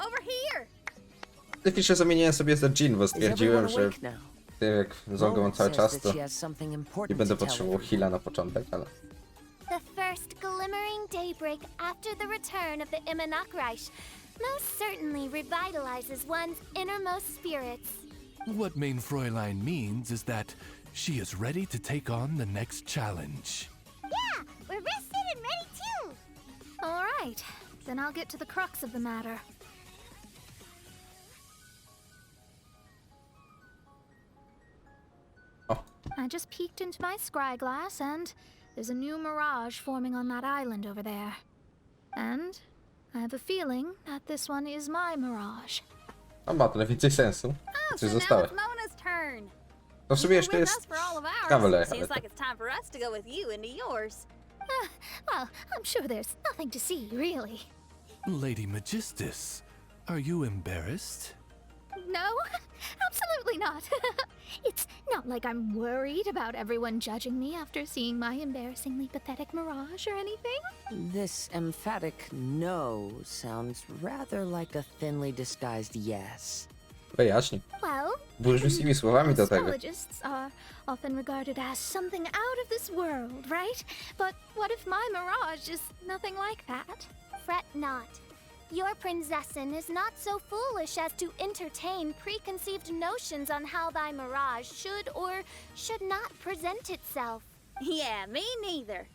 over here. Typicznie zamieniłem sobie za Jean, bo stwierdziłem, że jak zongę mam cały czas, to nie będę potrzebował heala na początek, ale... The first glimmering daybreak after the return of the Immonocreich most certainly revitalizes one's innermost spirits. What main Fräulein means is that she is ready to take on the next challenge. Yeah, we're rested and ready too. All right, then I'll get to the crux of the matter. Oh. I just peeked into my scry glass and there's a new mirage forming on that island over there. And I have a feeling that this one is my mirage. A ma trochę więcej sensu. Oh, Coś so zostało. now it's Mona's turn. To w sumie jeszcze With us jest for all of ours. kawaler, ale Seems to... like it's time for us to go with you into yours. Well, I'm sure there's nothing to see, really. Lady Magistus, are you embarrassed? No, absolutely not. It's not like I'm worried about everyone judging me after seeing my embarrassingly pathetic mirage or anything. This emphatic no sounds rather like a thinly disguised yes. Wyjaśnij. Well, Błyszczystymi słowami do tego. Astrologists are often regarded as something out of this world, right? But what if my mirage is nothing like that? fret not. Your Prinzessin is not so foolish as to entertain preconceived notions on how thy mirage should or should not present itself. Yeah, me neither.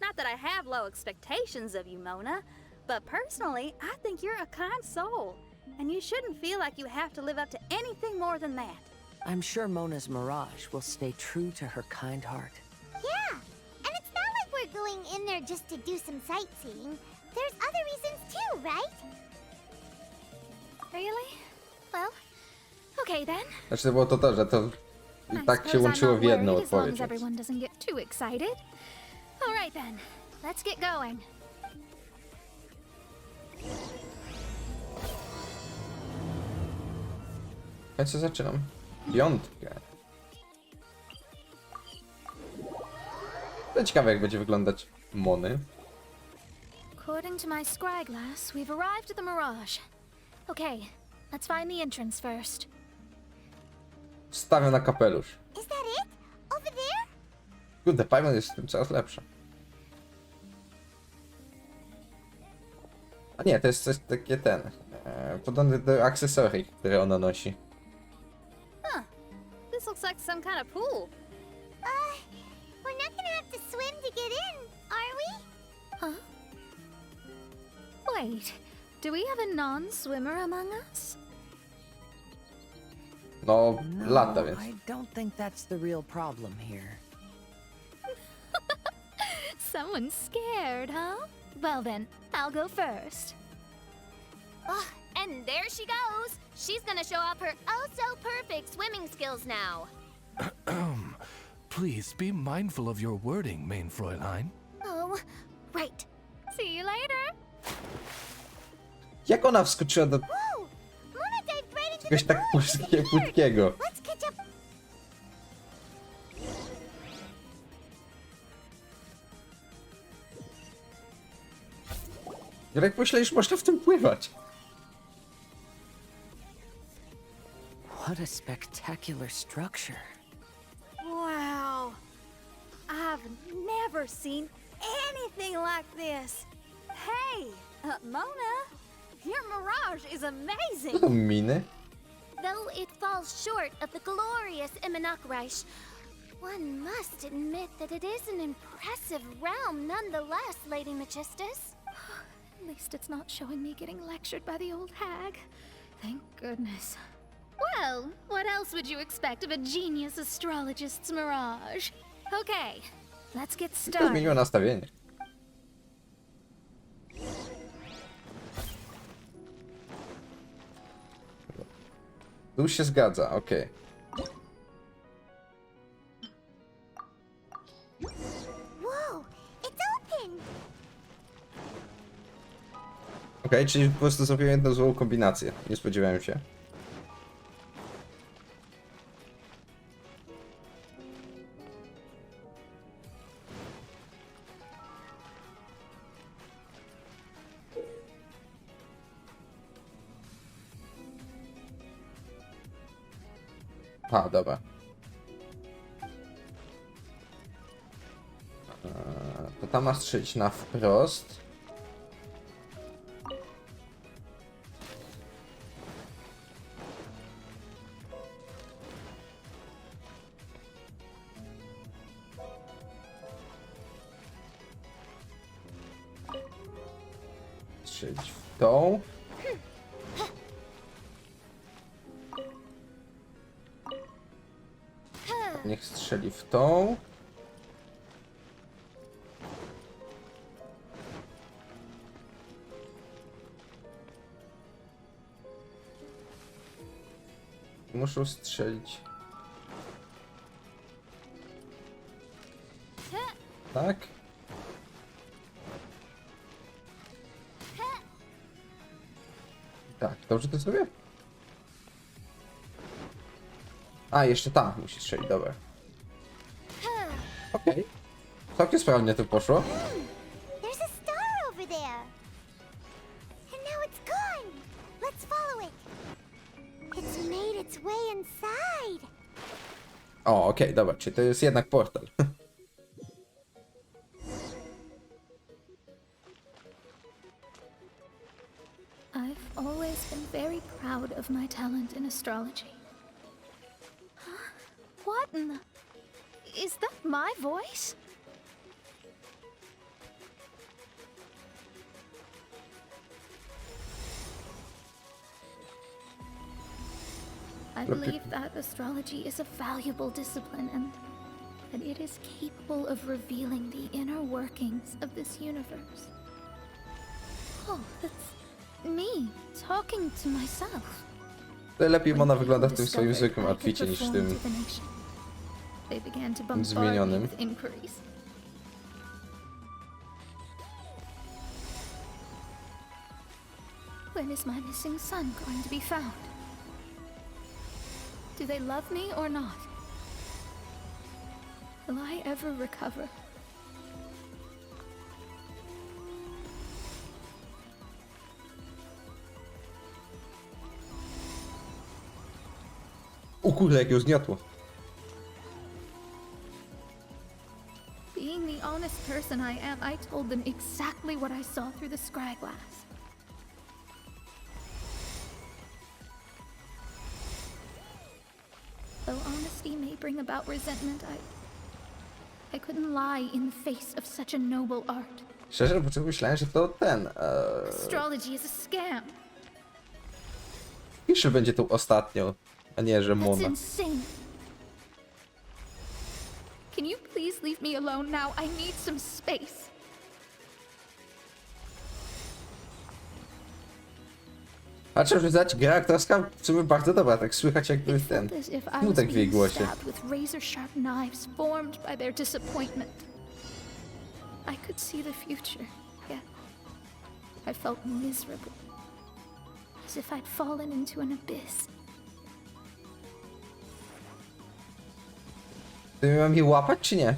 Not that I have low expectations of you, Mona, but personally, I think you're a kind soul, and you shouldn't feel like you have to live up to anything more than that. I'm sure Mona's mirage will stay true to her kind heart. Yeah, and it's not like we're going in there just to do some sightseeing. There's other reasons too, right? Really? Well, okay then. Znaczy to było to, że to i I tak się suppose I'm łączyło not w jedną worried as long odpowiedź. as everyone doesn't get too excited. All right then, let's get going. Ja co zaczynam? Piątkę. To ciekawe jak będzie wyglądać Mony. According to my scry glass, we've arrived at the mirage. Okay, let's find the entrance first. Stawiam na kapelusz. Is that it? Over there? Kurde, Paimon jest w tym coraz lepszy. A nie, to jest coś takie podobne do akcesorii, które ona nosi. This looks like some kind of pool. We're not gonna have to swim to get in, are we? Huh? Wait, do we have a non-swimmer among us? No, No, lata więc. I don't think that's the real problem here. Someone's scared, huh? Well then, I'll go first. Ugh, and there she goes. She's gonna show off her oh-so-perfect swimming skills now. Please be mindful of your wording, main Fräulein. Oh, right. See you later. Jak ona wskoczyła do Whoa! Mona dived right into czegoś the tak pool. płytkiego? Let's catch up. Jak myślisz, można w tym pływać? What a spectacular structure. Wow. I've never seen anything like this. Hey, Mona, your mirage is amazing. To miny? Though it falls short of the glorious Immonocreich, one must admit that it is an impressive realm nonetheless, Lady Magistus. At least it's not showing me getting lectured by the old hag. Thank goodness. Well, what else would you expect of a genius astrologist's mirage? Okay, let's get To started. zmieniło nastawienie. Tu się zgadza, okej. Whoa, it's open. Okej, czyli po prostu zrobiłem jedną złą kombinację. Nie spodziewałem się. A, dobra. To tam masz strzelić na wprost. Strzelić w tą. Niech strzeli w tą. Muszę strzelić. Tak? Tak, dobrze to zrobię? A, jeszcze ta musi strzelić, dobra. Okej. Całkiem sprawnie to poszło. There's a star over there. And now it's gone. Let's follow it. It's made its way inside. O, okej, dobra, czyli to jest jednak portal. I've always been very proud of my talent in astrology. Huh? What in the... Is that my voice? I believe that astrology is a valuable discipline and that it is capable of revealing the inner workings of this universe. Oh, that's me talking to myself. Lepiej When ona people wygląda w tym swoim discovered zwykłym I could outficie niż w perform tym divination, they began to bombard me zmienionym. with inquiries. When is my missing son going to be found? Do they love me or not? Will I ever recover? O kurde, jak ją zgniotło. Being the honest person I am, I told them exactly what I saw through the scry glass. Though honesty may bring about resentment, I couldn't lie in the face of such a noble art. Szczerze, na początku myślałem, że to ten... Astrology is a scam. Pisze będzie tą ostatnią, a nie, że That's Mona. insane. Can you please leave me alone now? I need some space. Patrzę, że zdać gra aktorska w sumie bardzo dobra, tak słychać jakby It ten felt as if I was smutek w jej being głosie. stabbed with razor-sharp knives formed by their disappointment. I could see the future, yet I felt miserable, as if I'd fallen into an abyss. Ty mam je łapać, czy nie?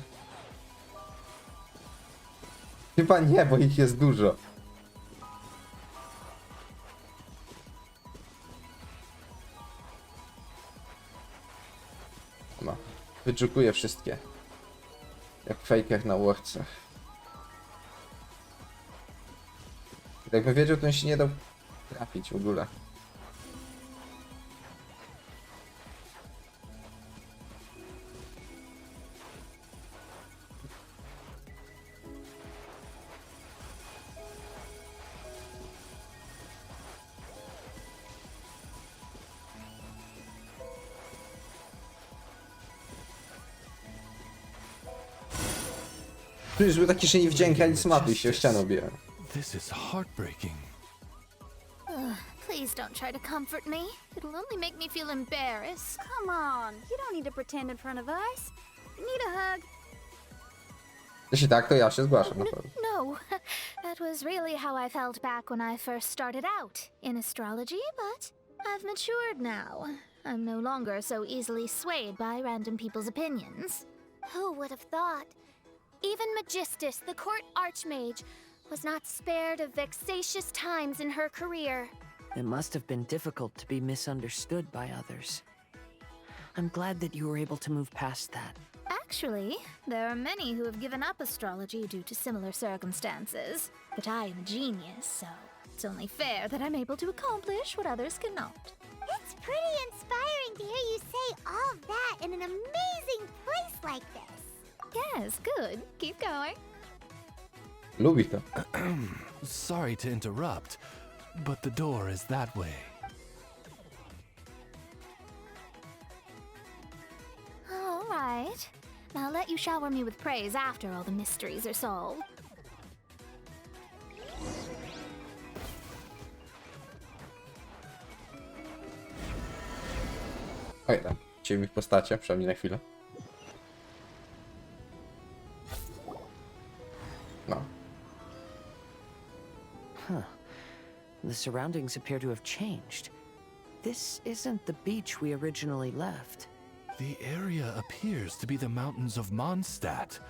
Chyba nie, bo ich jest dużo. No, wyczekuję wszystkie. Jak w fejkach na łowcach. Jakbym wiedział, to on się nie dał trafić w ogóle. Tu już był taki, że nie widziałem granic mapy i się o ścianę obiłem. This is heartbreaking. Please don't try to comfort me. It'll only make me feel embarrassed. Come on, you don't need to pretend in front of us. You need a hug. Jeśli tak, to ja się zgłaszam na pewno. No, that was really how I felt back when I first started out in astrology, but I've matured now. I'm no longer so easily swayed by random people's opinions. Who would have thought? Even Magistus, the court archmage, was not spared of vexatious times in her career. It must have been difficult to be misunderstood by others. I'm glad that you were able to move past that. Actually, there are many who have given up astrology due to similar circumstances. But I am a genius, so it's only fair that I'm able to accomplish what others cannot. It's pretty inspiring to hear you say all of that in an amazing place like this. Yes, good. Keep going. Lubi to. Sorry to interrupt, but the door is that way. All right. I'll let you shower me with praise after all the mysteries are solved. Oj, tam. Ciebie w postacie, przynajmniej na chwilę. No. The surroundings appear to have changed. This isn't the beach we originally left. The area appears to be the mountains of Mondstadt.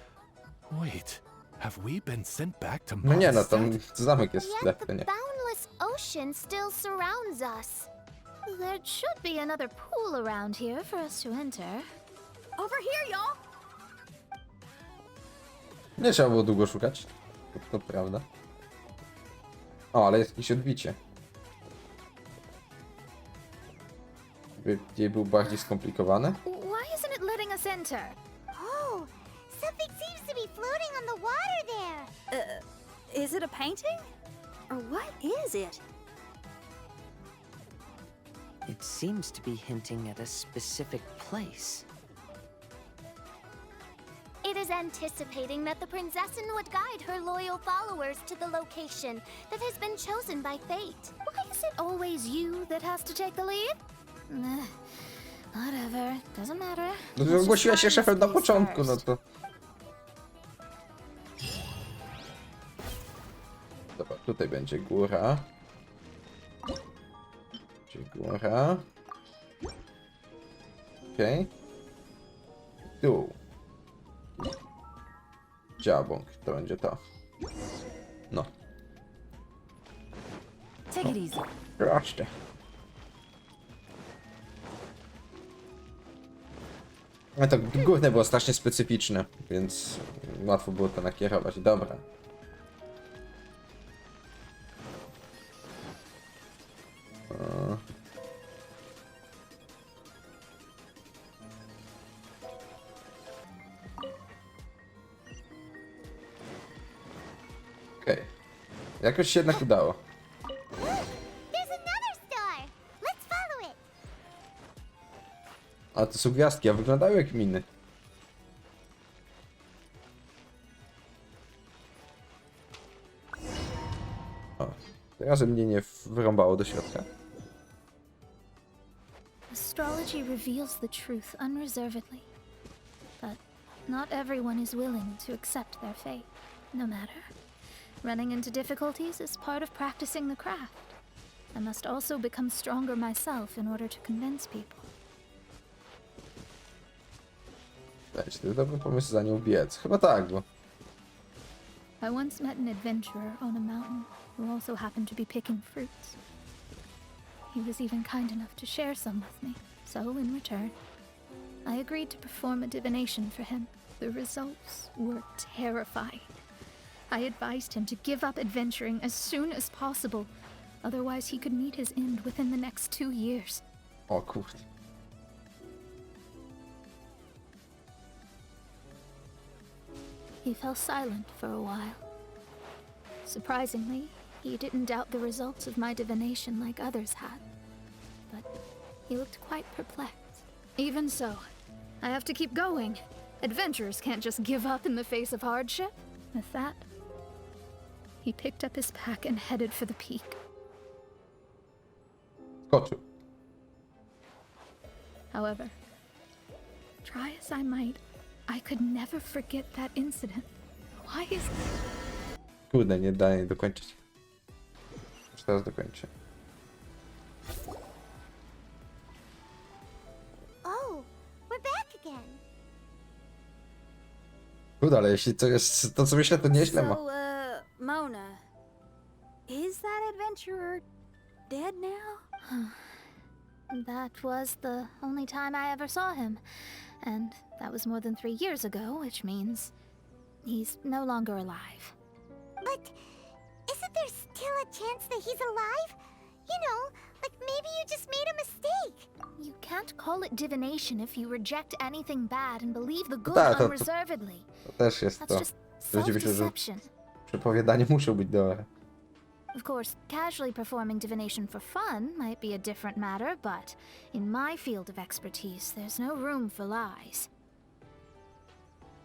Wait, have we been sent back to No nie, no Mondstadt? tam zamek jest w tle, Yet to the nie. boundless ocean still surrounds us. There should be another pool around here for us to enter. Over here, y'all! Nie trzeba było długo szukać. To prawda. O, ale jest jakieś odbicie. Gdzie był bardziej skomplikowany? Why isn't it letting us enter? Oh, something seems to be floating on the water there. Is it a painting? Or what is it? It seems to be hinting at a specific place. It is anticipating that the princessin would guide her loyal followers to the location that has been chosen by fate. Why is it always you that has to take the lead? Whatever, doesn't matter. No Let's to just ogłosiła się find szefem this na place początku, no first. to... Dobra, tutaj będzie góra. Gdzie góra? Okej. Dół. Dziabąk, to będzie to. No. Take it easy. Proszę. A to główne było strasznie specyficzne, więc łatwo było to nakierować. Dobra. Okej. Jakoś się jednak udało. There's another star. Let's follow it. A to są gwiazdki, a wyglądają jak miny. O, teraz mnie nie wyrąbało do środka. Astrology reveals the truth unreservedly. But not everyone is willing to accept their fate, no matter. Running into difficulties is part of practicing the craft. I must also become stronger myself in order to convince people. Słuchajcie, to jest dobry pomysł za nią biec. Chyba tak, bo... I once met an adventurer on a mountain who also happened to be picking fruits. He was even kind enough to share some with me, so in return, I agreed to perform a divination for him. The results were terrifying. I advised him to give up adventuring as soon as possible, otherwise he could meet his end within the next 2 years. O kurde. He fell silent for a while. Surprisingly, he didn't doubt the results of my divination like others had. But he looked quite perplexed. Even so, I have to keep going. Adventurers can't just give up in the face of hardship. With that, he picked up his pack and headed for the peak. Skoczył. However, try as I might, I could never forget that incident. Why is... Kurde, nie daje dokończyć. Już teraz dokończę. Oh, we're back again. Kurde, ale jeśli to jest to, co myślę, to nieźle ma. So, Mona, is that adventurer dead now? That was the only time I ever saw him. And that was more than 3 years ago, which means he's no longer alive. But isn't there still a chance that he's alive? You know, like maybe you just made a mistake. You can't call it divination if you reject anything bad and believe the good Tak, to unreservedly. też jest That's to. just Ludzie myślą, że self-deception. przepowiadanie muszą być dobre. Of course, casually performing divination for fun might be a different matter, but in my field of expertise, there's no room for lies.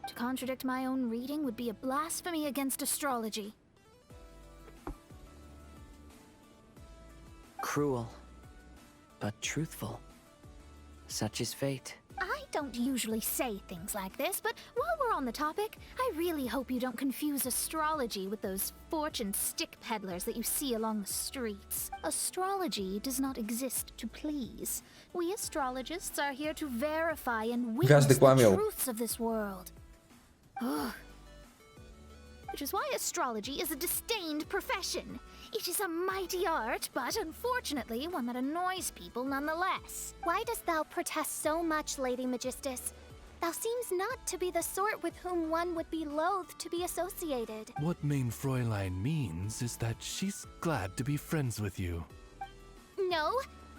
To contradict my own reading would be a blasphemy against astrology. Cruel, but truthful. Such is fate. I don't usually say things like this, but while we're on the topic, I really hope you don't confuse astrology with those fortune stick peddlers that you see along the streets. Astrology does not exist to please. We astrologists are here to verify and witness Gwiazdy the kłamią. truths of this world. Ugh. Which is why astrology is a disdained profession. It is a mighty art, but unfortunately one that annoys people nonetheless. Why dost thou protest so much, Lady Magistus? Thou seems not to be the sort with whom one would be loath to be associated. What Main Fräulein means is that she's glad to be friends with you. No,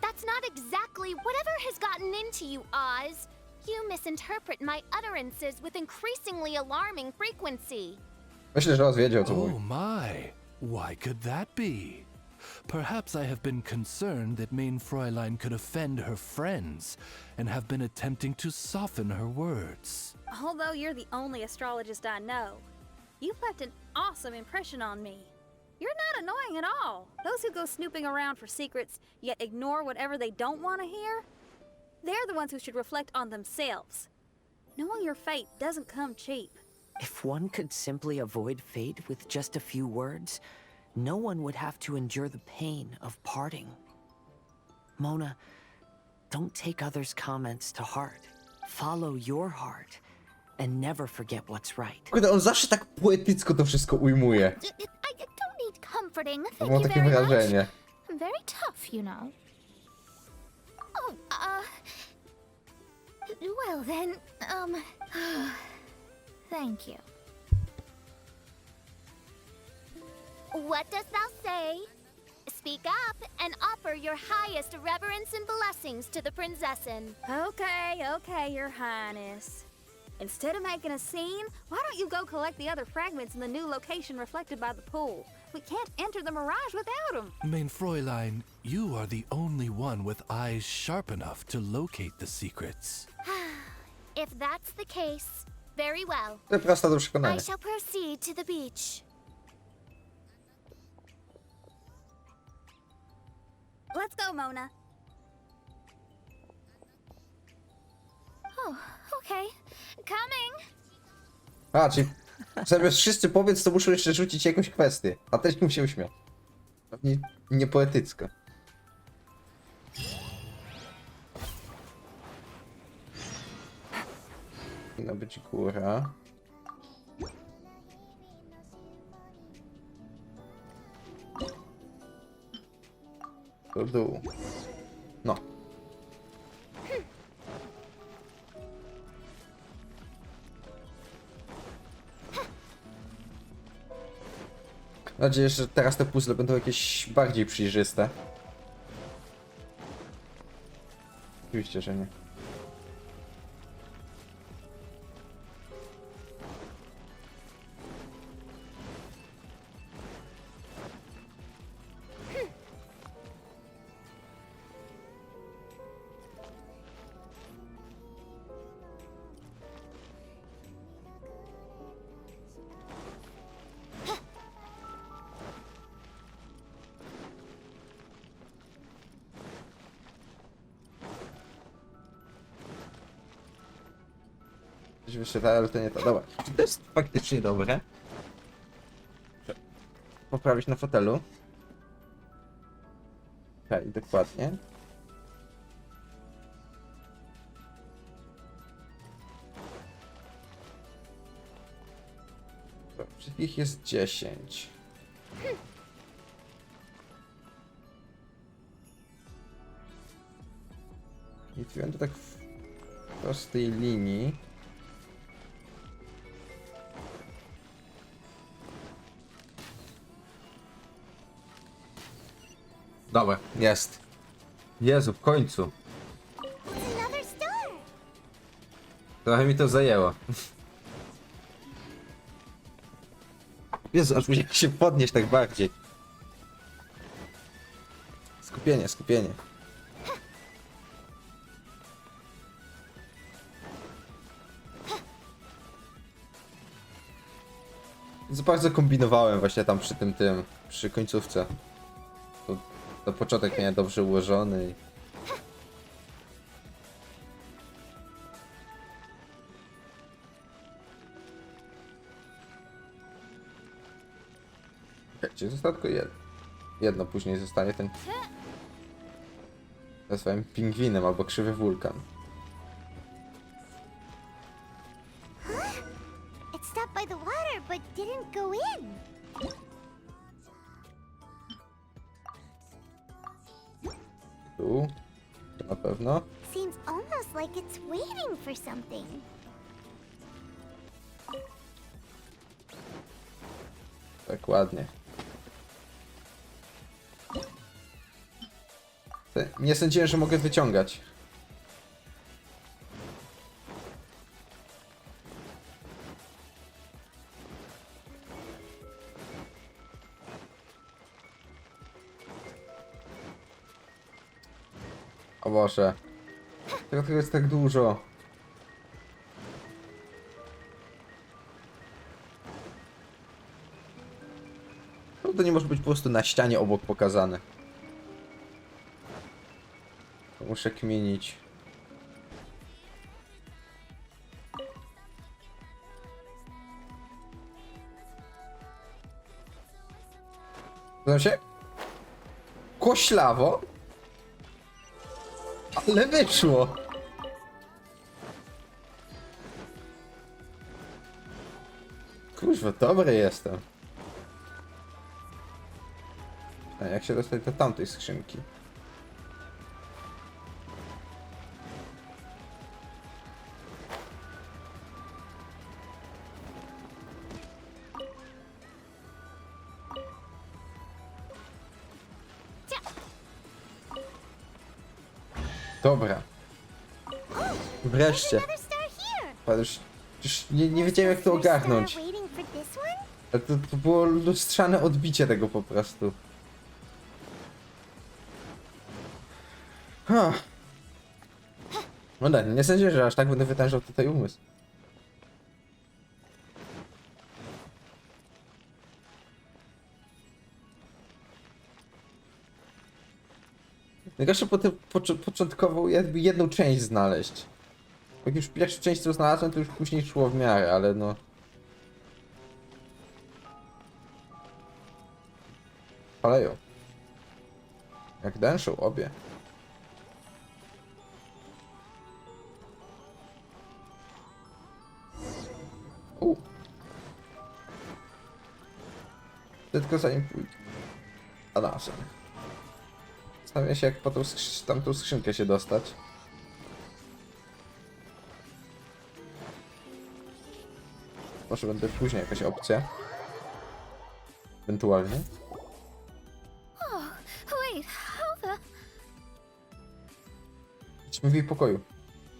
that's not exactly whatever has gotten into you, Oz. You misinterpret my utterances with increasingly alarming frequency. Myślę, że Oz wiedział, o co Oh mówi. my, why could that be? Perhaps I have been concerned that Main Fräulein could offend her friends and have been attempting to soften her words. Although you're the only astrologist I know, you've left an awesome impression on me. You're not annoying at all. Those who go snooping around for secrets, yet ignore whatever they don't want to hear, they're the ones who should reflect on themselves. Knowing your fate doesn't come cheap. If one could simply avoid fate with just a few words, no one would have to endure the pain of parting. Mona, don't take others' comments to heart. Follow your heart and never forget what's right. Kurde, on zawsze tak poetycko to wszystko ujmuje. I don't need comforting, thank Mam you takie very much. wrażenie. I'm very tough, you know. Oh, well then, thank you. What dost thou say? Speak up and offer your highest reverence and blessings to the Prinzessin. Okay, Your Highness. Instead of making a scene, why don't you go collect the other fragments in the new location reflected by the pool? We can't enter the mirage without them. Main Fräulein, you are the only one with eyes sharp enough to locate the secrets. If that's the case, very well. To prosta do I przekonania. shall proceed to the beach. Let's go, Mona. Oh, okay. Coming! A, czyli zamiast wszyscy powiedz, to muszą jeszcze rzucić jakąś kwestię. A też mu się uśmiech. Pewnie niepoetycko. Powinna być góra. Do dół. No. Mam nadzieję, że teraz te puzzle będą jakieś bardziej przejrzyste. Oczywiście, że nie. Coś wyświetla, ale to nie to. Dobra. Czy to jest faktycznie dobre? Poprawić na fotelu. Okej, dokładnie. Wszystkich jest 10. I tu będę tak w prostej linii. Dobra, jest. Jezu, w końcu. It's another star. Trochę mi to zajęło. Jezu, aż musiałem się podnieść tak bardziej. Skupienie, skupienie. Za bardzo kombinowałem właśnie tam przy przy końcówce. To początek miałem dobrze ułożony i... Czekajcie, zostało tylko jedno. Jedno później zostanie ten... Nazwałem pingwinem albo krzywy wulkan. It stopped by the water, but didn't go in. Tu. To na pewno. Seems almost like it's waiting for something. Tak ładnie. Nie sądziłem, że mogę wyciągać. O Boże. Tego jest tak dużo. To nie może być po prostu na ścianie obok pokazane. To muszę kmienić. Zgadzam się? Koślawo? Ale wyszło! Kurwa, dobry jestem. A jak się dostać do tamtej skrzynki? Dobra. Wreszcie. Another star here. Ale już nie wiedziałem jak to ogarnąć. Star waiting for this one? Ale to było lustrzane odbicie tego po prostu. Huh. No tak, nie sądzę, że aż tak będę wytężał tutaj umysł. Najgorsze początkowo jakby jedną część znaleźć. Jak już pierwszą część co znalazłem, to już później szło w miarę, ale no... Paleją. Jak dęszą obie. Tylko zanim pójdę. A nasze. Zastanawiam się jak po tą tamtą skrzynkę się dostać. Może będę później jakaś opcja. Ewentualnie. Oh, wait, how the... Idźmy w jej pokoju.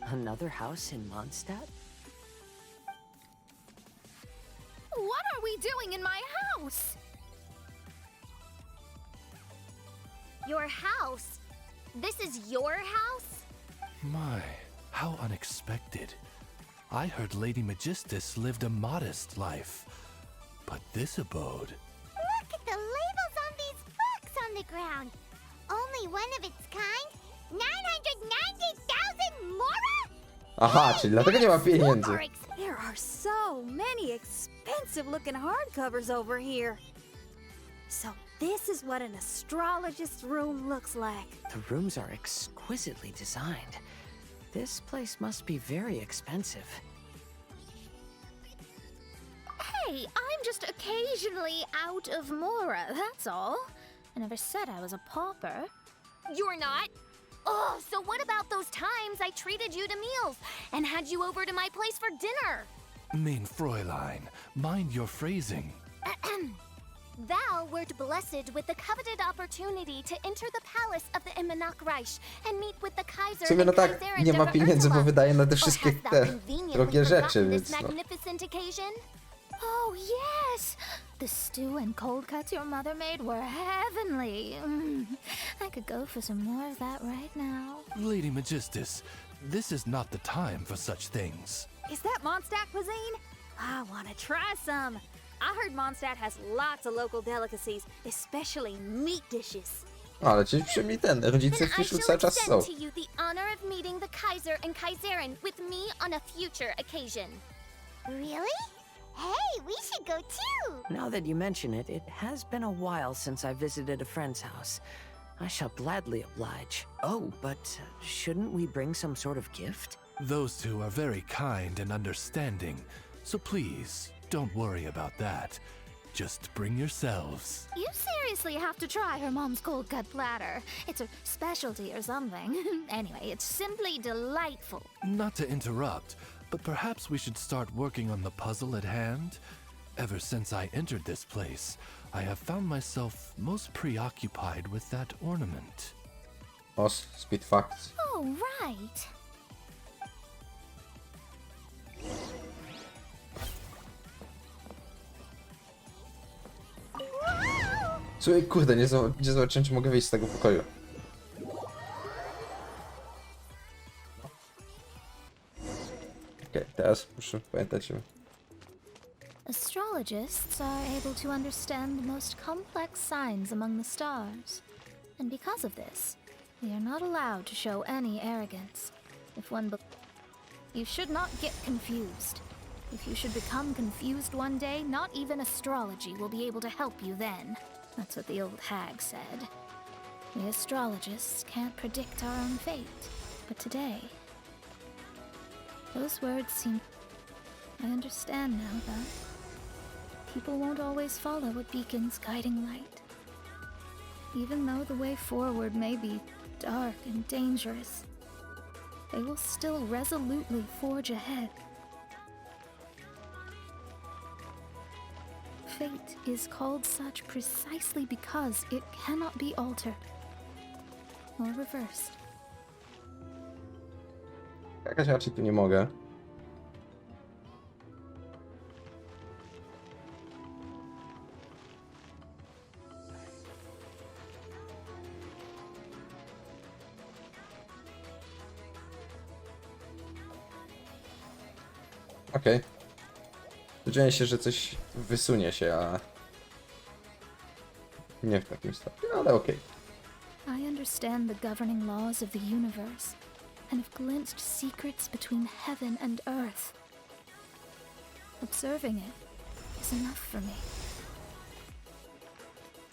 Another house in Mondstadt? What are we doing in my house? Your house? This is your house? My, how unexpected. I heard Lady Magistus lived a modest life, but this abode... Look at the labels on these books on the ground. Only one of its kind? 990,000 mora? Aha, czyli dlatego nie ma pieniędzy. There are so many expensive looking hardcovers over here. So this is what an astrologist's room looks like. The rooms are exquisitely designed. This place must be very expensive. Hey, I'm just occasionally out of mora, that's all. I never said I was a pauper. You're not. Oh, so what about those times I treated you to meals and had you over to my place for dinner? Mein Fräulein, mind your phrasing. Thou wert blessed with the coveted opportunity to enter the palace of the Immonakreich and meet with the Kaiser W sumie no and tak, Kaiserin nie ma der pieniędzy, bo Ursula. wydaje na te Or wszystkie hast thou te conveniently drogie rzeczy, forgotten więc this no. magnificent occasion? Oh, yes! The stew and cold cuts your mother made were heavenly. I could go for some more of that right now. Lady Magistus, this is not the time for such things. Is that Mondstadt cuisine? I want to try some. I heard Mondstadt has lots of local delicacies, especially meat dishes. Ale ci przynajmniej rodzice Then w I Fiszu shall cały czas są. extend to you the honor of meeting the Kaiser and Kaiserin with me on a future occasion. Really? Hey, we should go too! Now that you mention it, it has been a while since I visited a friend's house. I shall gladly oblige. Oh, but shouldn't we bring some sort of gift? Those two are very kind and understanding, so please, don't worry about that. Just bring yourselves. You seriously have to try her mom's cold cut platter. It's a specialty or something. Anyway, it's simply delightful. Not to interrupt, but perhaps we should start working on the puzzle at hand? Ever since I entered this place, I have found myself most preoccupied with that ornament. Os, speed facts. Oh, right. Słuchaj, kurde, nie zobaczyłem, czy mogę wyjść z tego pokoju. Okej, teraz muszę pamiętać. Astrologists are able to understand the most complex signs among the stars. And because of this, they are not allowed to show any arrogance. If one you should not get confused. If you should become confused one day, not even astrology will be able to help you then. That's what the old hag said. We astrologists can't predict our own fate. But today, those words seem... I understand now that people won't always follow a beacon's guiding light. Even though the way forward may be dark and dangerous, they will still resolutely forge ahead. Fate is called such precisely because it cannot be altered or reversed. Jakaś raczej tu nie mogę. Okej. Spodziewałem się, że coś wysunie się, a nie w takim stopniu, ale okej. I understand the governing laws of the universe and have glimpsed secrets between heaven and earth. Observing it is enough for me.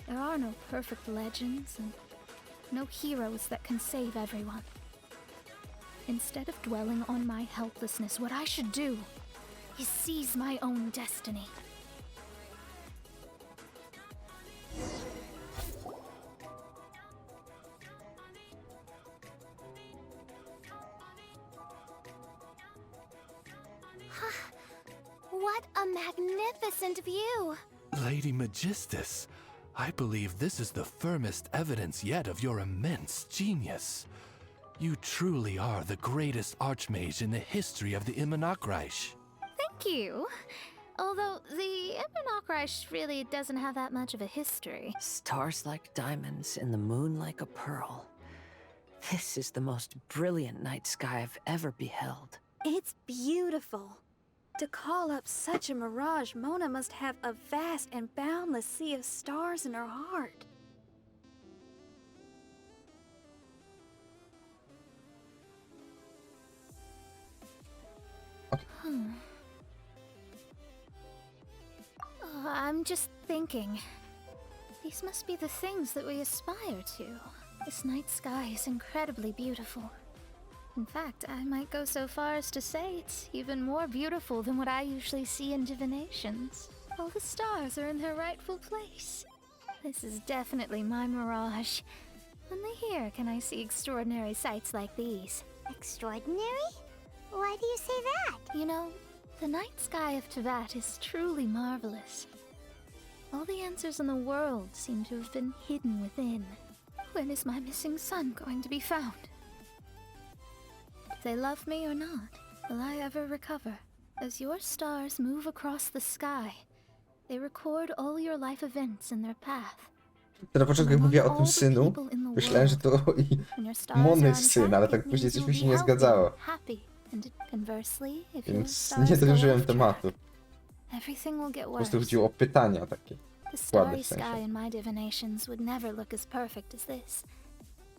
There are no perfect legends and no heroes that can save everyone. Instead of dwelling on my helplessness, what I should do is seize my own destiny. What a magnificent view! Lady Magistus, I believe this is the firmest evidence yet of your immense genius. You truly are the greatest archmage in the history of the Immonakreich. Thank you. Although the Immonakreich really doesn't have that much of a history. Stars like diamonds and the moon like a pearl. This is the most brilliant night sky I've ever beheld. It's beautiful. To call up such a mirage, Mona must have a vast and boundless sea of stars in her heart. I'm just thinking. These must be the things that we aspire to. This night sky is incredibly beautiful. In fact, I might go so far as to say it's even more beautiful than what I usually see in divinations. All the stars are in their rightful place. This is definitely my mirage. Only here can I see extraordinary sights like these. Extraordinary? Why do you say that? You know, the night sky of Teyvat is truly marvelous. All the answers in the world seem to have been hidden within. When is my missing son going to be found? Do they love me or not? Will I ever recover? As your stars move across the sky, they record all your life events in their path. Na początku jak mówiła o tym synu, myślałem, że to i Mony syn, ale tak później coś mi się nie zgadzało. Więc nie drążyłem tematu. Po prostu chodziło o pytania takie. The starry sky in my divinations would never look as perfect as this.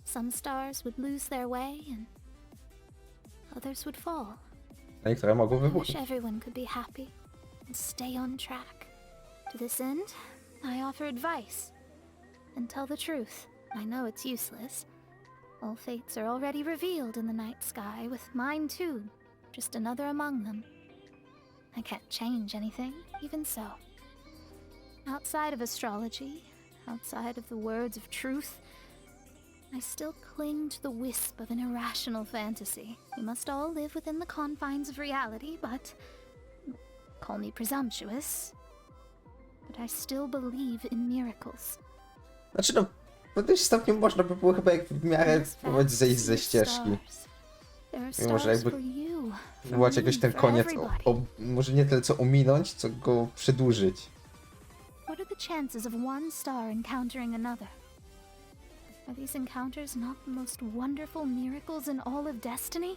Some stars would lose their way and others would fall. A niektóre mogą I wish wybuchnąć. everyone could be happy and stay on track. To this end, I offer advice and tell the truth. I know it's useless. All fates are already revealed in the night sky, with mine too, just another among them. I can't change anything, even so. Outside of astrology, outside of the words of truth, I still cling to the wisp of an irrational fantasy. We must all live within the confines of reality, but call me presumptuous, but I still believe in miracles. Znaczy no, w jakimś stopniu można by było chyba jak w miarę próbować zejść ze ścieżki. Mimo, że jakby próbować jakoś ten koniec, może nie tyle co ominąć, co go przedłużyć. What are the chances of one star encountering another? Are these encounters not the most wonderful miracles in all of destiny?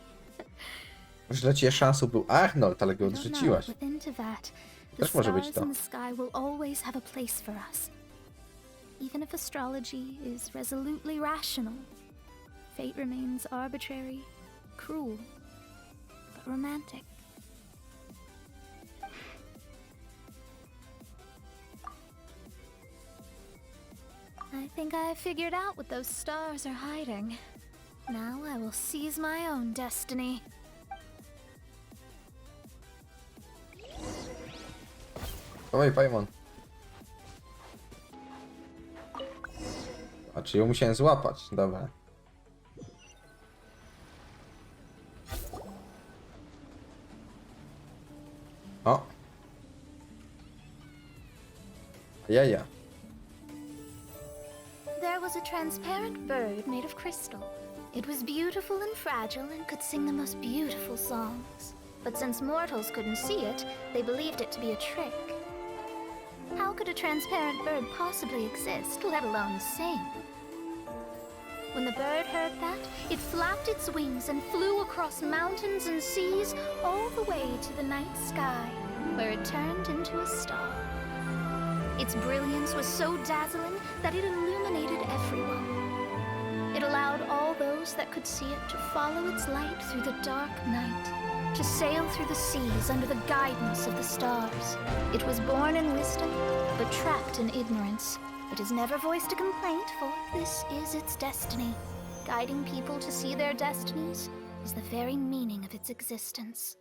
Może dla ciebie szansą był Arnold, ale go odrzuciłaś. Within Teyvat, the Też może być stars to. in the sky will always have a place for us. Even if astrology is resolutely rational, fate remains arbitrary, cruel, but romantic. I think I have figured out what those stars are hiding. Now I will seize my own destiny. Oj, Paimon. A czy ją musiałem złapać? Dobra. O! Jaja. There was a transparent bird made of crystal. It was beautiful and fragile and could sing the most beautiful songs. But since mortals couldn't see it, they believed it to be a trick. How could a transparent bird possibly exist, let alone sing? When the bird heard that, it flapped its wings and flew across mountains and seas all the way to the night sky, where it turned into a star. Its brilliance was so dazzling that it illuminated everyone. It allowed all those that could see it to follow its light through the dark night, to sail through the seas under the guidance of the stars. It was born in wisdom, but trapped in ignorance. It has never voiced a complaint, for this is its destiny. Guiding people to see their destinies is the very meaning of its existence.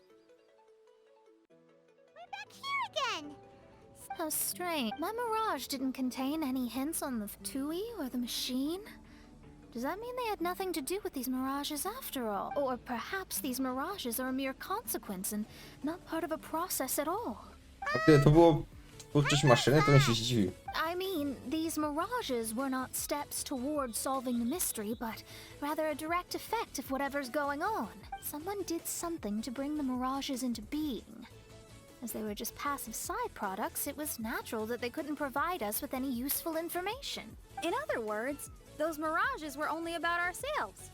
We're back here again! How strange. My mirage didn't contain any hints on the Fatui or the machine. Does that mean they had nothing to do with these mirages after all? Or perhaps these mirages are a mere consequence and not part of a process at all? A gdyby to było twórczyć maszyny, to bym się zdziwił. I mean, these mirages were not steps toward solving the mystery, but rather a direct effect of whatever's going on. Someone did something to bring the mirages into being. As they were just passive side products, it was natural that they couldn't provide us with any useful information. In other words, those mirages were only about ourselves.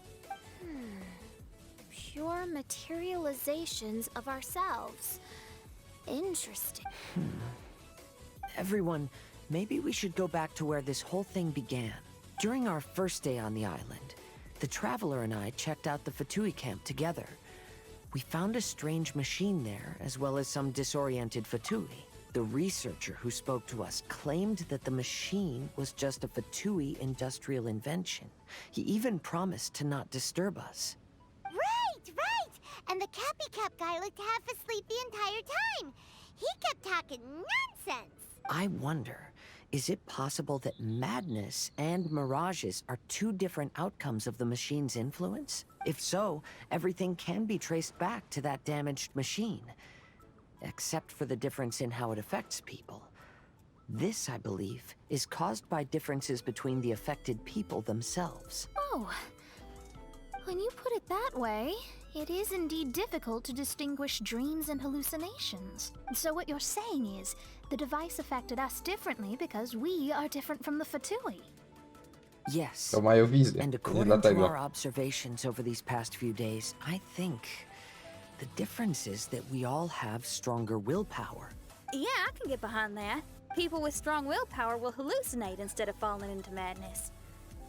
Pure materializations of ourselves. Interesting. Everyone, maybe we should go back to where this whole thing began. During our first day on the island, the Traveler and I checked out the Fatui camp together. We found a strange machine there, as well as some disoriented Fatui. The researcher who spoke to us claimed that the machine was just a Fatui industrial invention. He even promised to not disturb us. Right! And the Cappy Cap guy looked half asleep the entire time. He kept talking nonsense. I wonder, Is it possible that madness and mirages are two different outcomes of the machine's influence? If so, everything can be traced back to that damaged machine, except for the difference in how it affects people. This, I believe, is caused by differences between the affected people themselves. Oh, when you put it that way, it is indeed difficult to distinguish dreams and hallucinations. So what you're saying is, the device affected us differently because we are different from the Fatui. Yes. To mają wizję, And nie according to our dlatego. observations over these past few days, I think the difference is that we all have stronger willpower. Yeah, I can get behind that. People with strong willpower will hallucinate instead of falling into madness.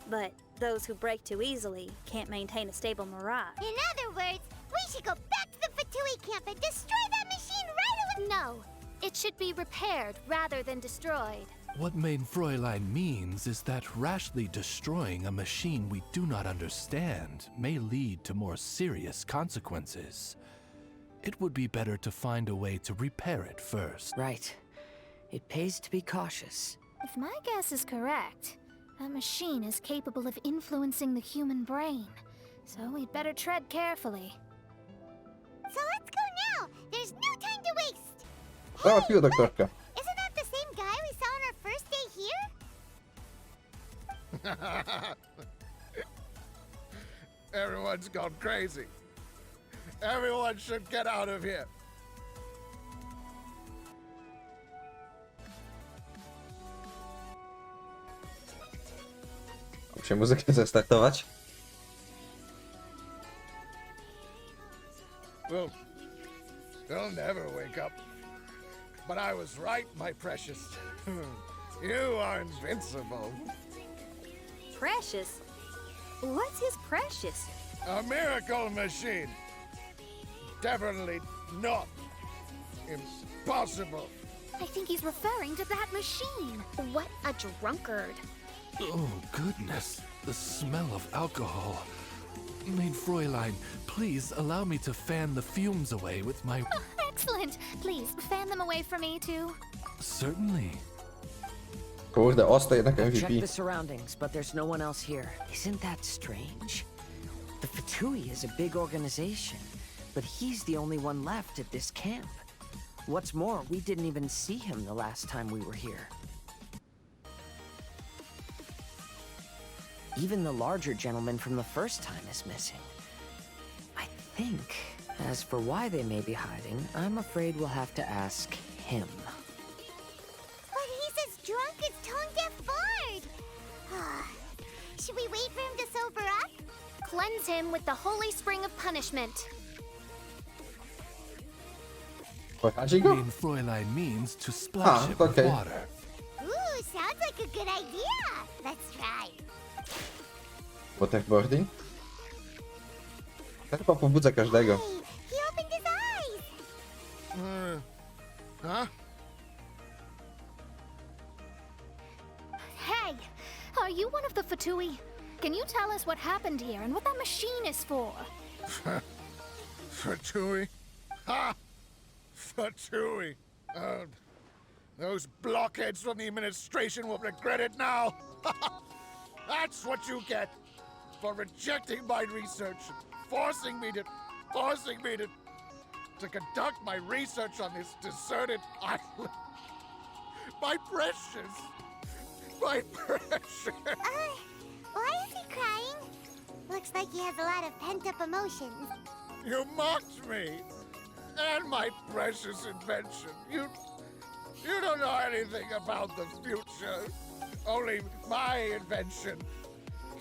But those who break too easily can't maintain a stable mirage. In other words, we should go back to the Fatui camp and destroy that machine right away. No, it should be repaired rather than destroyed. What Mein Fräulein means is that rashly destroying a machine we do not understand may lead to more serious consequences. It would be better to find a way to repair it first. Right. It pays to be cautious. If my guess is correct, that machine is capable of influencing the human brain. So we'd better tread carefully. So let's go now. There's no time to waste. Załatwiło doktorka. Isn't that the same guy we saw on our first day here? Everyone's gone crazy. Everyone should get out of here. Muszę muzykę zestartować. They'll never wake up. But I was right, my precious. You are invincible. Precious? What's his precious? A miracle machine. Definitely not impossible. I think he's referring to that machine. What a drunkard. Oh, goodness. The smell of alcohol. Mein Fräulein, please allow me to fan the fumes away with my... Oh, excellent. Please, fan them away from me, too. Certainly. Kurde, Osto jednak Check MVP. the surroundings, but there's no one else here. Isn't that strange? The Fatui is a big organization, but he's the only one left at this camp. What's more, we didn't even see him the last time we were here. Even the larger gentleman from the first time is missing. I think. As for why they may be hiding, I'm afraid we'll have to ask him. But he's as drunk as tone-deaf bard. Should we wait for him to sober up? Cleanse him with the holy spring of punishment. Poradzi go? Mein Fräulein means to splash it with okay. water. Ooh, sounds like a good idea. Let's try. Waterboarding? To chyba pobudza każdego. Hey, he opened his eyes. Huh? Hey, are you one of the Fatui? Can you tell us what happened here and what that machine is for? Fatui? Ha! Fatui! Those blockheads from the administration will regret it now! That's what you get for rejecting my research and forcing me to conduct my research on this deserted island. My precious! My precious! Why is he crying? Looks like he has a lot of pent-up emotions. You mocked me! And my precious invention. You don't know anything about the future. Only my invention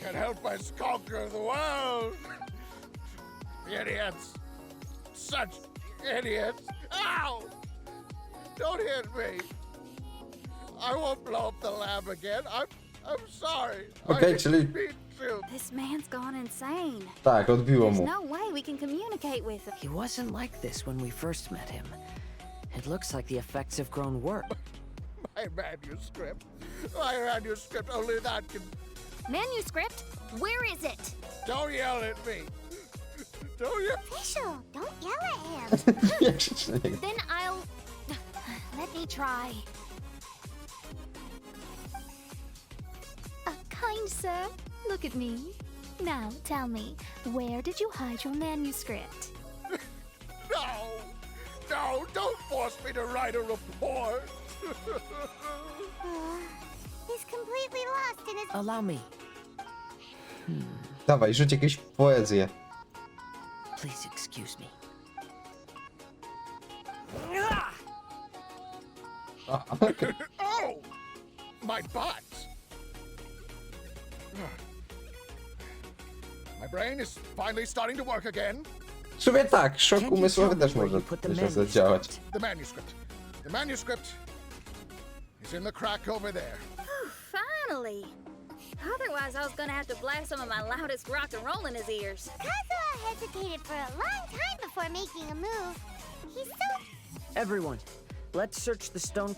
can help us conquer the world. Idiots. Such idiots. Ow! Don't hit me. I won't blow up the lab again. I'm sorry. Okej, I czyli... didn't mean to. This man's gone insane. Tak, odbiło There's mu. no way we can communicate with him. He wasn't like this when we first met him. It looks like the effects have grown worse. My manuscript. My manuscript. Only that can... Manuscript? Where is it? Don't yell at me. Don't yell. Official, don't yell at him. Nie krzycz na niego. Then I'll... Let me try. kind sir. Look at me. Now, tell me, where did you hide your manuscript? No, don't force me to write a report. He's completely lost in his... Allow me. Dawaj, rzuć jakieś poezję. Please excuse me. Okay. Oh! My butt! My brain is finally starting to work again. W sumie tak, szok Can't you umysłowy tell me też where może you put the myślę, manuscript? zadziałać. The manuscript is in the crack over there. Finally! Otherwise, I was gonna have to blast some of my loudest rock and roll in his ears. Kazuha hesitated for a long time before making a move. He's so... Everyone, let's search the stone.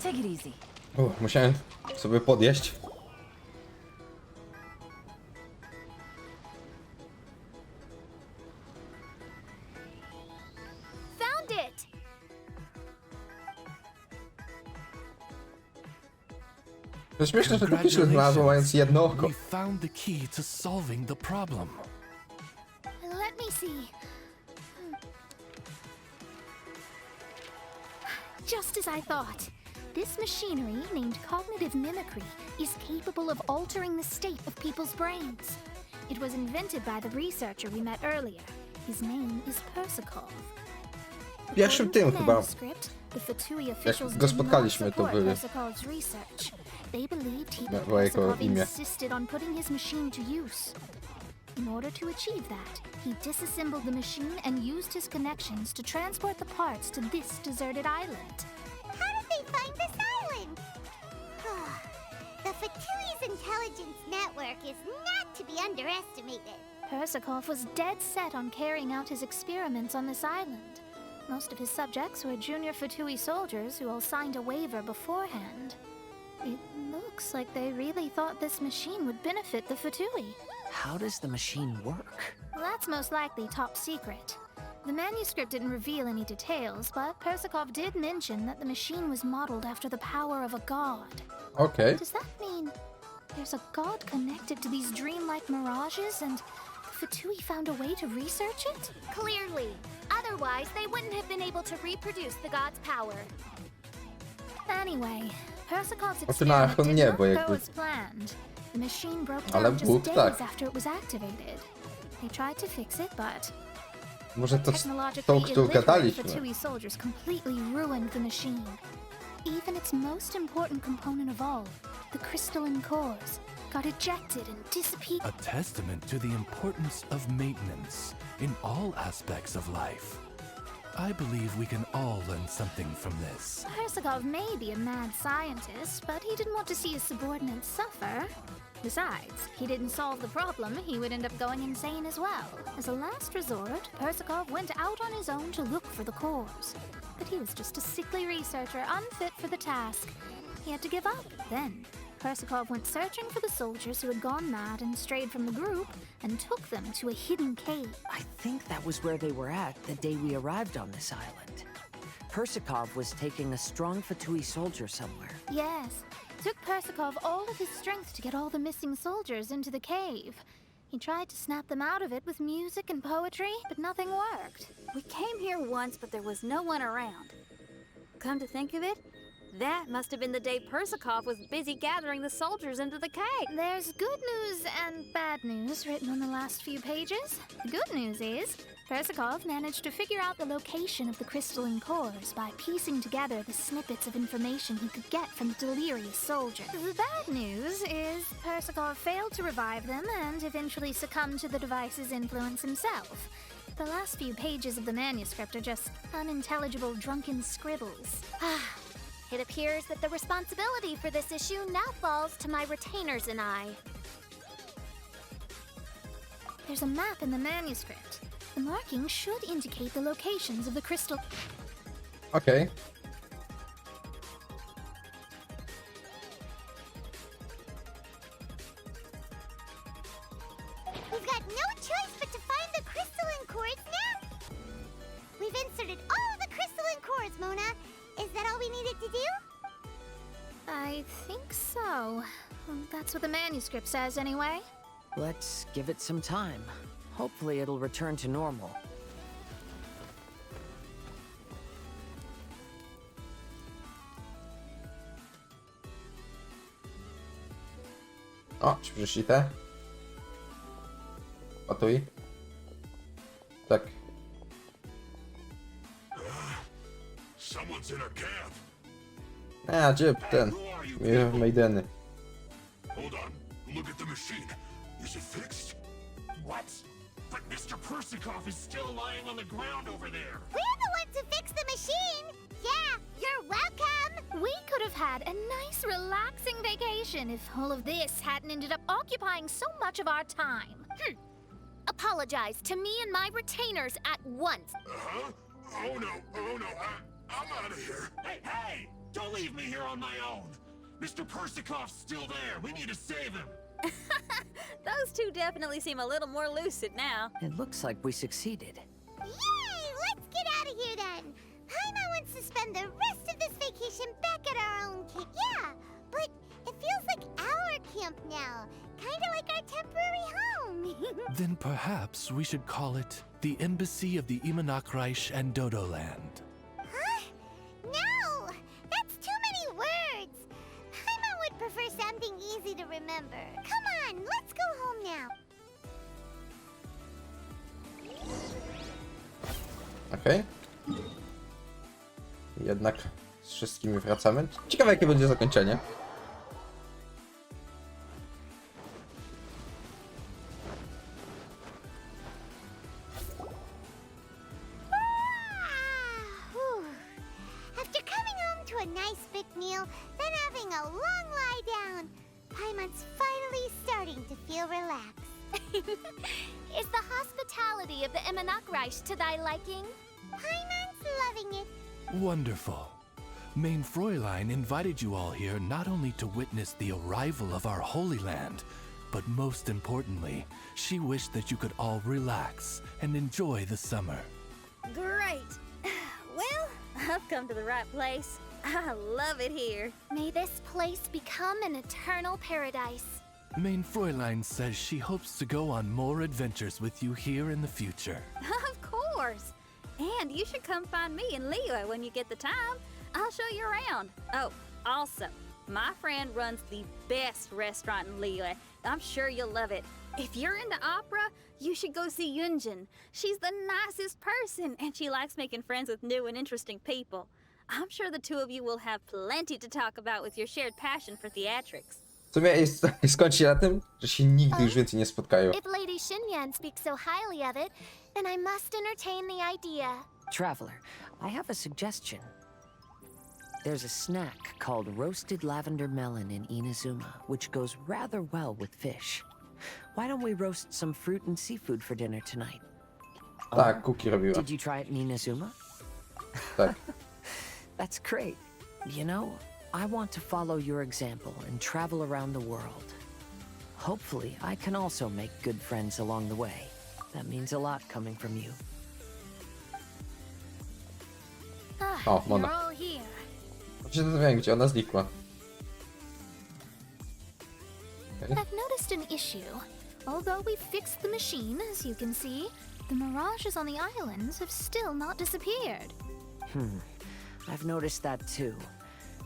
Take it easy. Musiałem sobie podjeść. Found it! To śmieszne, że to pisze znalazło mając jedno oko. We found the key to solving the problem. Let me see. Just as I thought. This machinery, named cognitive mimicry, is capable of altering the state of people's brains. It was invented by the researcher we met earlier. His name is Persikov. W pierwszym tym chyba. The Fatui officials go did not spotkaliśmy, to support były. Persikov's research. They believed he Było jego Persikov imię. insisted on putting his machine to use. In order to achieve that, he disassembled the machine and used his connections to transport the parts to this deserted island. How did they find this island? The Fatui's intelligence network is not to be underestimated. Persikov was dead set on carrying out his experiments on this island. Most of his subjects were junior Fatui soldiers who all signed a waiver beforehand. It looks like they really thought this machine would benefit the Fatui. How does the machine work? Well, that's most likely top secret. The manuscript didn't reveal any details, but Persikov did mention that the machine was modeled after the power of a god. Okej. Does that mean there's a god connected to these dreamlike mirages and the Fatui found a way to research it? Clearly. Otherwise, they wouldn't have been able to reproduce the god's power. Anyway, Persikov's O, ty na experiment did nie, not bo go jakby- as planned. The machine broke Ale down just Bóg days tak. after it was activated. They tried to fix it, but Może to z tą, technologically którą illiterate gadaliśmy. Fatui soldiers completely ruined the machine. Even its most important component of all, the crystalline cores, got ejected and disappeared. A testament to the importance of maintenance in all aspects of life. I believe we can all learn something from this. Persikov may be a mad scientist, but he didn't want to see his subordinates suffer. Besides, he didn't solve the problem, he would end up going insane as well. As a last resort, Persikov went out on his own to look for the cores. But he was just a sickly researcher, unfit for the task. He had to give up. Then, Persikov went searching for the soldiers who had gone mad and strayed from the group, and took them to a hidden cave. I think that was where they were at the day we arrived on this island. Persikov was taking a strong Fatui soldier somewhere. Yes, it took Persikov all of his strength to get all the missing soldiers into the cave. He tried to snap them out of it with music and poetry, but nothing worked. We came here once, but there was no one around. Come to think of it, that must have been the day Persikov was busy gathering the soldiers into the cave. There's good news and bad news written on the last few pages. The good news is, Persikov managed to figure out the location of the crystalline cores by piecing together the snippets of information he could get from the delirious soldier. The bad news is Persikov failed to revive them and eventually succumbed to the device's influence himself. The last few pages of the manuscript are just unintelligible drunken scribbles. It appears that the responsibility for this issue now falls to my retainers and I. There's a map in the manuscript. The markings should indicate the locations of the crystal. Okej. We've got no choice but to find the crystalline cores now. We've inserted all the crystalline cores, Mona. Is that all we needed to do? I think so. That's what the manuscript says, anyway. Let's give it some time. Hopefully it'll return to normal. O, czy przyszli te? Patuj. Tak. Someone's in a cab. A, gdzie ten? Maideny. Hold on. Look at the machine. Is it fixed? What? But Mr. Persikov is still lying on the ground over there. We're the ones who fixed the machine! Yeah, you're welcome! We could have had a nice, relaxing vacation if all of this hadn't ended up occupying so much of our time. Apologize to me and my retainers at once. Uh-huh? Oh no, I'm out of here. Hey! Don't leave me here on my own! Mr. Persikov's still there. We need to save him. Those two definitely seem a little more lucid now. It looks like we succeeded. Yay! Let's get out of here then! Paimon wants to spend the rest of this vacation back at our own camp. Yeah, but it feels like our camp now. Kinda like our temporary home. Then perhaps we should call it the Embassy of the Imanakreich and Dodoland. Huh? No! That's too many words! Paimon would prefer something easy to remember. Come on, let's go home now. Okej. Jednak z wszystkimi wracamy. Ciekawe, jakie będzie zakończenie. Whew. After coming home to a nice big meal, then having a long lie down, Paimon's finally starting to feel relaxed. Is the hospitality of the Imanakreich to thy liking? Paimon's loving it. Wonderful. Mein Fräulein invited you all here not only to witness the arrival of our Holy Land, but most importantly, she wished that you could all relax and enjoy the summer. Great. Well, I've come to the right place. I love it here. May this place become an eternal paradise. Mein Fräulein says she hopes to go on more adventures with you here in the future. Of course. And you should come find me in Liyue when you get the time. I'll show you around. Oh, also, my friend runs the best restaurant in Liyue. I'm sure you'll love it. If you're into opera, you should go see Yunjin. She's the nicest person, and she likes making friends with new and interesting people. I'm sure the two of you will have plenty to talk about with your shared passion for theatrics. W sumie skończy się na tym, że się nigdy już więcej nie spotkają. If Lady Xinyan speaks so highly of it, then I must entertain the idea. Traveler, I have a suggestion. There's a snack called roasted lavender melon in Inazuma, which goes rather well with fish. Why don't we roast some fruit and seafood for dinner tonight? Tak, Kuki robiła. Did you try it in Inazuma? Tak. That's great. You know, I want to follow your example and travel around the world. Hopefully, I can also make good friends along the way. That means a lot coming from you. O, You're Mona. all here. Się zastanawiam, gdzie ona znikła. Okay. I've noticed an issue. Although we fixed the machine, as you can see, the mirages on the islands have still not disappeared. I've noticed that too.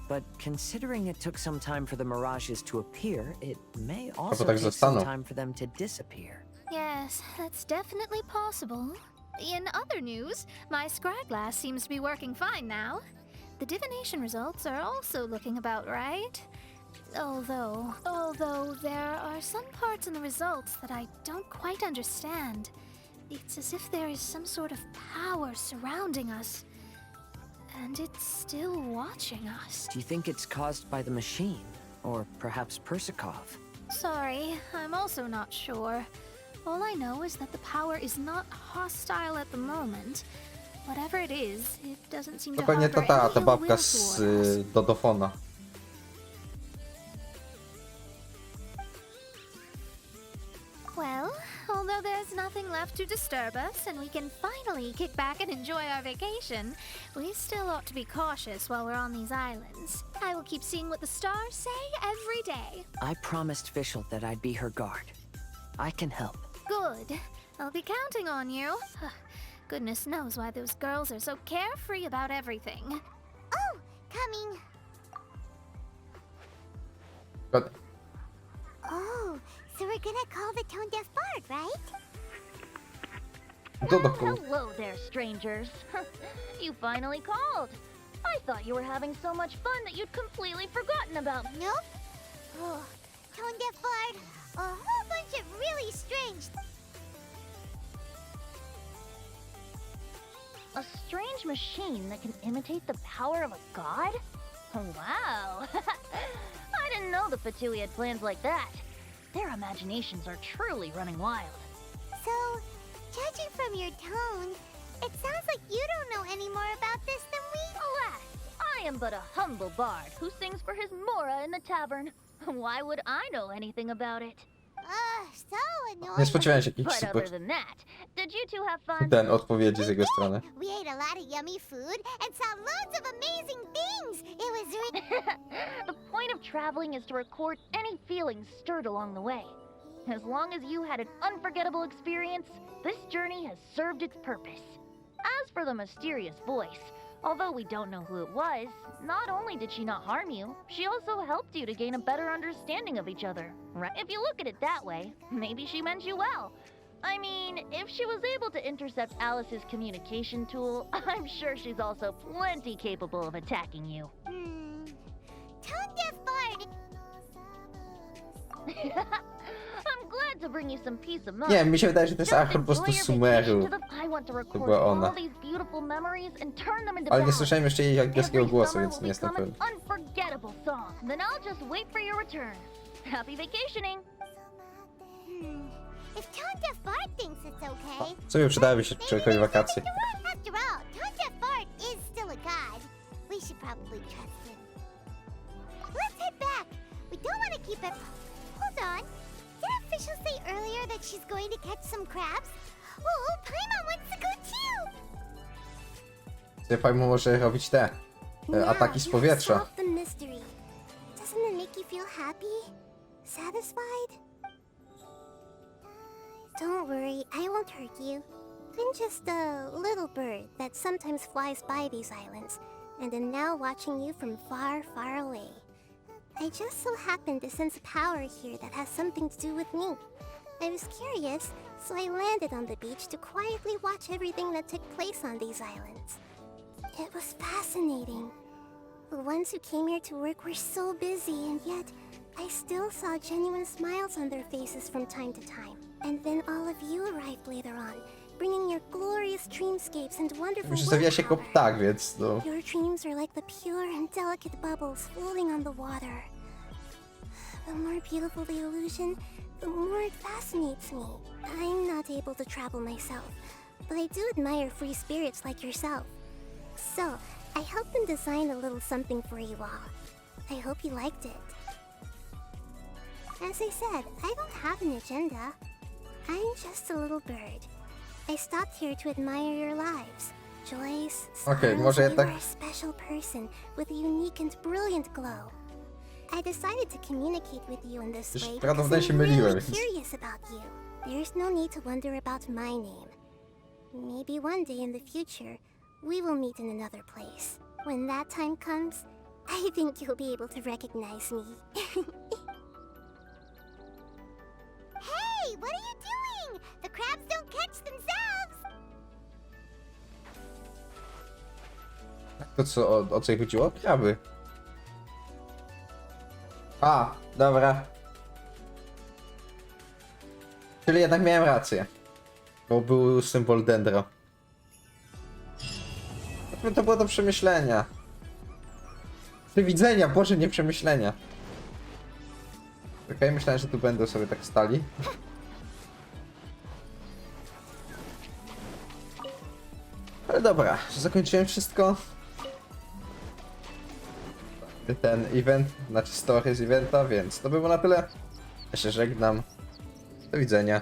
But considering it took some time for the mirages to appear, it may also tak take some zostaną. time for them to disappear. Yes, that's definitely possible. In other news, my scryglass seems to be working fine now. The divination results are also looking about right. Although there are some parts in the results that I don't quite understand. It's as if there is some sort of power surrounding us. And it's still watching us. Do you think it's caused by the machine? Or perhaps Persikov? Sorry, I'm also not sure. All I know is that the power is not hostile at the moment. Whatever it is, it doesn't seem to To pewnie harbor ta any ill will babka z toward us. Dodofona. Well, although there's nothing nothing left to disturb us and we can finally kick back and enjoy our vacation, we still ought to be cautious while we're on these islands. I will keep seeing what the stars say every day. I promised Fischl that I'd be her guard. I can help. Good. I'll be counting on you. Goodness knows why those girls are so carefree about everything. Oh, coming. But Oh, so we're gonna call the tone deaf bard, right? Hello there, strangers. You finally called. I thought you were having so much fun that you'd completely forgotten about me. Nope. Oh, tone deaf bard. A whole bunch of really strange. A strange machine that can imitate the power of a god? Wow. I didn't know the Fatui had plans like that. Their imaginations are truly running wild. So, judging from your tone, it sounds like you don't know any more about this than we. Alas, I am but a humble bard who sings for his Mora in the tavern. Why would I know anything about it? So annoying. nie spodziewałem się jakichś But super other than that, did you two have fun? odpowiedzi z jego strony. We ate a lot of yummy food and saw loads of amazing things. It was The point of traveling is to record any feelings stirred along the way. As long as you had an unforgettable experience, this journey has served its purpose. As for the mysterious voice, although we don't know who it was, not only did she not harm you, she also helped you to gain a better understanding of each other. Right? If you look at it that way, maybe she meant you well. I mean, if she was able to intercept Alice's communication tool, I'm sure she's also plenty capable of attacking you. tone deaf bard. I'm glad to bring you some peace of mind. Nie, mi się wydaje, że to jest Just Arthur po prostu enjoy z your vacation Sumeru. to the- I want to record była ona. all these beautiful memories and turn them into Ale nie ballads. słyszałem jeszcze jej angielskiego Every głosu, summer więc will nie jestem become pewien. an unforgettable song. Then I'll just wait for your return. Happy vacationing. If tone deaf bard thinks it's okay. Co przydałyby się człowiekowi wakacje? After all, tone deaf bard is still a god. We should probably trust him. Let's head back. We don't want to keep it. Hold on. Did Official say earlier that she's going to catch some crabs? Oh, Paimon wants to go too. Paimon może robić te ataki z powietrza. Solve the mystery. Doesn't it make you feel happy? Satisfied? Don't worry, I won't hurt you. I'm just a little bird that sometimes flies by these islands, and am now watching you from far, far away. I just so happened to sense a power here that has something to do with me. I was curious, so I landed on the beach to quietly watch everything that took place on these islands. It was fascinating. The ones who came here to work were so busy, and yet I still saw genuine smiles on their faces from time to time. And then all of you arrived later on, bringing your glorious dreamscapes and wonderful Już zawija się jako willpower. ptak, więc no. Your dreams are like the pure and delicate bubbles floating on the water. The more beautiful the illusion, the more it fascinates me. I'm not able to travel myself, but I do admire free spirits like yourself. So, I helped them design a little something for you all. I hope you liked it. As I said, I don't have an agenda. I'm just a little bird. I stopped here to admire your lives. Joys, Okej, smiles, może you jednak- are a special person with a unique and brilliant glow. I decided to communicate with you in this Już way prawdopodobnie because się I'm myliłem, really więc- curious about you. There's no need to wonder about my name. Maybe one day in the future, we will meet in another place. When that time comes, I think you'll be able to recognize me. Hey, what are you doing? The crabs don't catch themselves! To co, o co jej chodziło? Kraby. A, dobra. Czyli jednak miałem rację. Bo był symbol dendro. To było do przemyślenia. Przewidzenia, Boże, nie przemyślenia. Okej, myślałem, że tu będą sobie tak stali. Ale dobra, zakończyłem wszystko. Ten event, znaczy story z eventa, więc to by było na tyle. Ja się żegnam. Do widzenia.